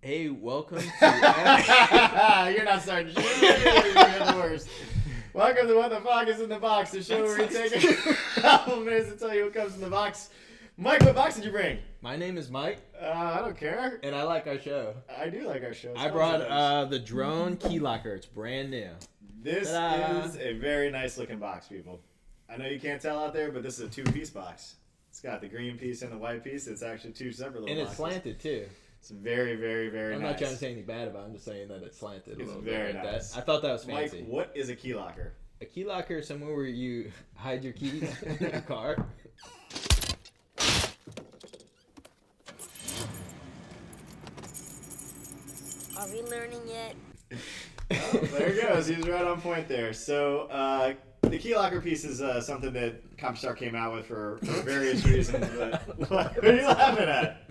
Hey, welcome to... You're not starting shit. You're the worst. Welcome to What the Fuck is in the Box, the show where we take a couple minutes to tell you what comes in the box. Mike, what box did you bring? My name is Mike. I don't care. And I like our show. I do like our show. I brought the Drone KeyLocker. It's brand new. This Ta-da. is a very nice looking box, people. I know you can't tell out there, but this is a two-piece box. It's got the green piece and the white piece. It's actually two separate little boxes. And it's slanted, too. It's very, very, very I'm nice. not trying to say anything bad about it. I'm just saying that it's slanted. It's a little very bit like nice. that. I thought that was fancy. Mike, what is a key locker? A key locker is somewhere where you hide your keys in your car. Are we learning yet? Oh, there he goes. He was right on point there. So the key locker piece is something that CompuStar came out with for various reasons. But what are you laughing at?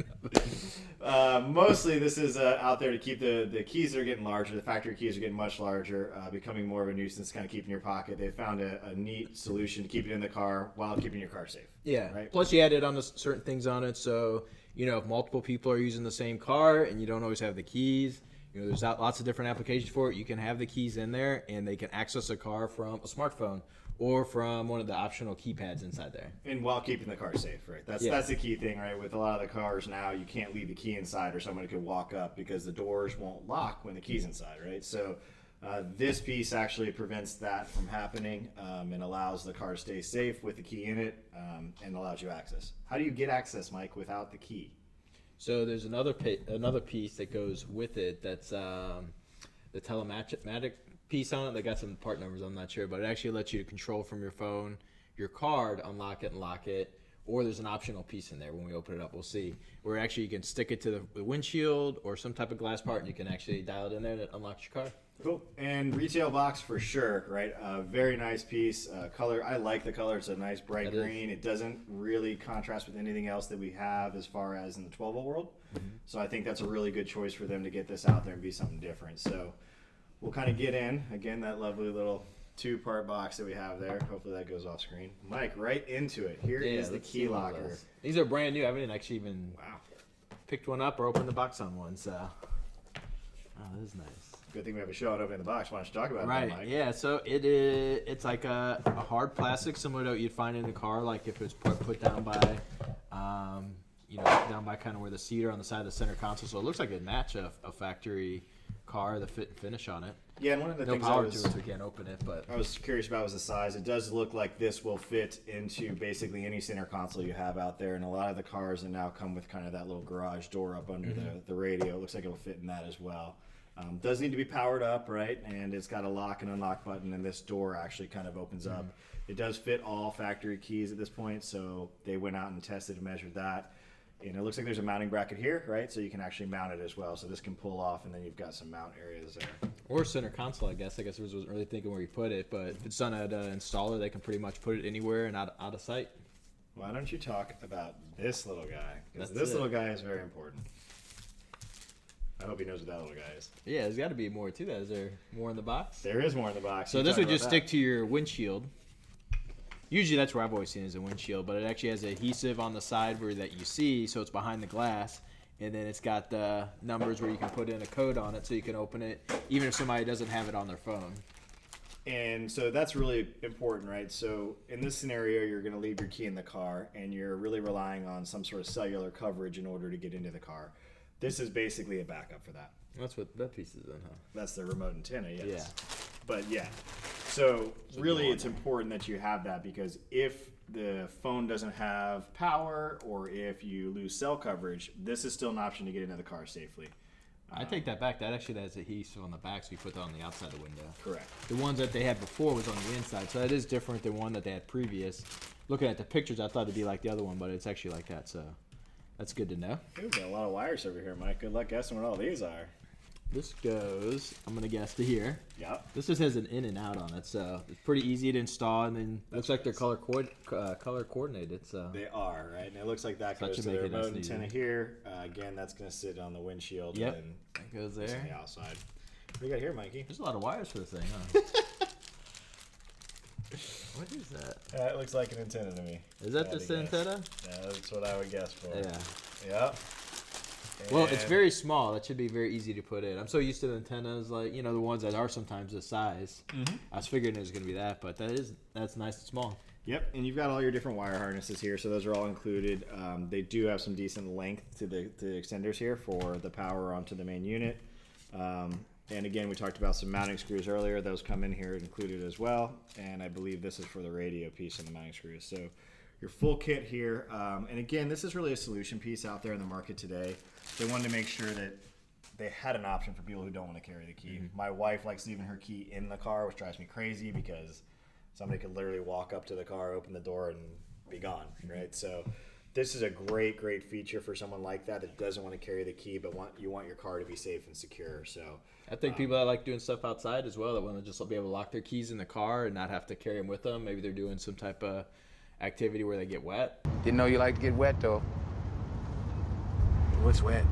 Mostly this is out there to keep the keys that are getting larger. The factory keys are getting much larger, becoming more of a nuisance, kind of keeping your pocket. They found a neat solution to keep it in the car while keeping your car safe. Yeah. Right? Plus, you added on certain things on it. So, if multiple people are using the same car and you don't always have the keys, there's lots of different applications for it. You can have the keys in there, and they can access a car from a smartphone or from one of the optional keypads inside there. And while keeping the car safe, right? That's the key thing, right? With a lot of the cars now, you can't leave the key inside or somebody could walk up because the doors won't lock when the key's inside, right? So this piece actually prevents that from happening and allows the car to stay safe with the key in it and allows you access. How do you get access, Mike, without the key? So there's another piece that goes with it that's the telematic piece on it. They got some part numbers, I'm not sure, but it actually lets you control from your phone your car to unlock it and lock it. Or there's an optional piece in there. When we open it up, we'll see where actually you can stick it to the windshield or some type of glass part, and you can actually dial it in there and it unlocks your car. Cool. And retail box for sure, right? Very nice piece. Color, I like the color. It's a nice bright green. It doesn't really contrast with anything else that we have as far as in the 12-volt world. Mm-hmm. So I think that's a really good choice for them to get this out there and be something different. So we'll kind of get in, again, that lovely little two-part box that we have there. Hopefully that goes off screen. Mike, right into it. Here is the key locker. These are brand new. I haven't actually even picked one up or opened the box on one. So, this is nice. Good thing we have a show on opening the box. Why don't you talk about that, Mike? Yeah, so it's like a hard plastic similar to what you'd find in the car, like if it's put down by, down by kind of where the seat are on the side of the center console. So it looks like it'd match a factory car, the fit and finish on it. Yeah, and one of the things power to it, so we can't open it, but I was curious about was the size. It does look like this will fit into basically any center console you have out there, and a lot of the cars that now come with kind of that little garage door up under the radio. It looks like it'll fit in that as well. Does need to be powered up, right? And it's got a lock and unlock button, and this door actually kind of opens up. It does fit all factory keys at this point, so they went out and tested and measured that. And it looks like there's a mounting bracket here, right? So you can actually mount it as well. So this can pull off, and then you've got some mount areas there. Or center console, I guess. I wasn't really thinking where you put it, but if it's on an installer, they can pretty much put it anywhere and out of sight. Why don't you talk about this little guy? Because this little guy is very important. I hope he knows what that little guy is. Yeah, there's got to be more to that. Is there more in the box? There is more in the box. So this would just stick to your windshield. Usually that's where I've always seen it, is a windshield, but it actually has adhesive on the side that you see, so it's behind the glass. And then it's got the numbers where you can put in a code on it so you can open it, even if somebody doesn't have it on their phone. And so that's really important, right? So in this scenario, you're going to leave your key in the car, and you're really relying on some sort of cellular coverage in order to get into the car. This is basically a backup for that. That's what that piece is in, huh? That's the remote antenna, yes. Yeah. But yeah. So really it's important that you have that, because if the phone doesn't have power or if you lose cell coverage, this is still an option to get into the car safely. I take that back. That actually has adhesive on the back, so you put that on the outside of the window. Correct. The ones that they had before was on the inside, so that is different than one that they had previous. Looking at the pictures, I thought it'd be like the other one, but it's actually like that, so that's good to know. We've got a lot of wires over here, Mike. Good luck guessing what all these are. This goes, I'm going to guess, to here. Yep. This just has an in and out on it, so it's pretty easy to install, and then looks like they're color coordinated. So they are, right? And it looks like that goes to the remote antenna here. Again, that's going to sit on the windshield. Yep, and that goes there. On the outside. What do you got here, Mikey? There's a lot of wires for this thing, huh? What is that? It looks like an antenna to me. Is that just an antenna? Yeah, that's what I would guess for. Yeah. Yep. Well, it's very small. That should be very easy to put in. I'm so used to the antennas, like, you know, the ones that are sometimes this size. I was figuring it was going to be that, but that's nice and small. Yep, and you've got all your different wire harnesses here, so those are all included. They do have some decent length to the extenders here for the power onto the main unit. And again, we talked about some mounting screws earlier. Those come in here included as well. And I believe this is for the radio piece and the mounting screws. So your full kit here. And again, this is really a solution piece out there in the market today. They wanted to make sure that they had an option for people who don't want to carry the key. My wife likes leaving her key in the car, which drives me crazy because somebody could literally walk up to the car, open the door, and be gone, right? So this is a great, great feature for someone like that doesn't want to carry the key, but you want your car to be safe and secure. So I think people that like doing stuff outside as well, that want to just be able to lock their keys in the car and not have to carry them with them. Maybe they're doing some type of activity where they get wet. Didn't know you like to get wet, though. What's wet?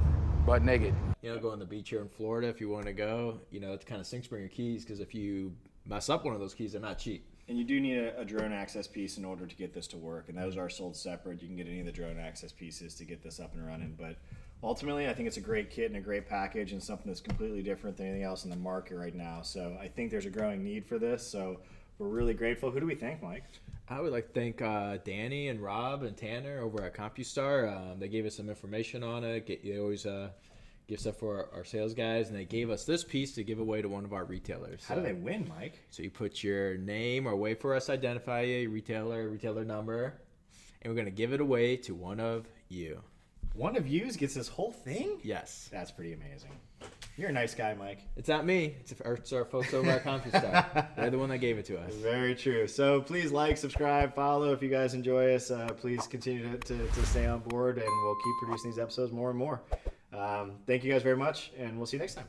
Butt naked. You know, go on the beach here in Florida if you want to go. You know, it's kind of sinks bring your keys, because if you mess up one of those keys, they're not cheap. And you do need a drone access piece in order to get this to work, and those are sold separate. You can get any of the drone access pieces to get this up and running. But ultimately, I think it's a great kit and a great package and something that's completely different than anything else in the market right now. So I think there's a growing need for this. So we're really grateful. Who do we thank, Mike? I would like to thank Danny and Rob and Tanner over at CompuStar. They gave us some information on it. They always give stuff for our sales guys, and they gave us this piece to give away to one of our retailers. How do they win, Mike? So you put your name or way for us to identify you, retailer number, and we're going to give it away to one of you. One of yous gets this whole thing? Yes. That's pretty amazing. You're a nice guy, Mike. It's not me. It's our folks over at CompuStar. They're the one that gave it to us. Very true. So please like, subscribe, follow if you guys enjoy us. Please continue to stay on board, and we'll keep producing these episodes more and more. Thank you guys very much, and we'll see you next time.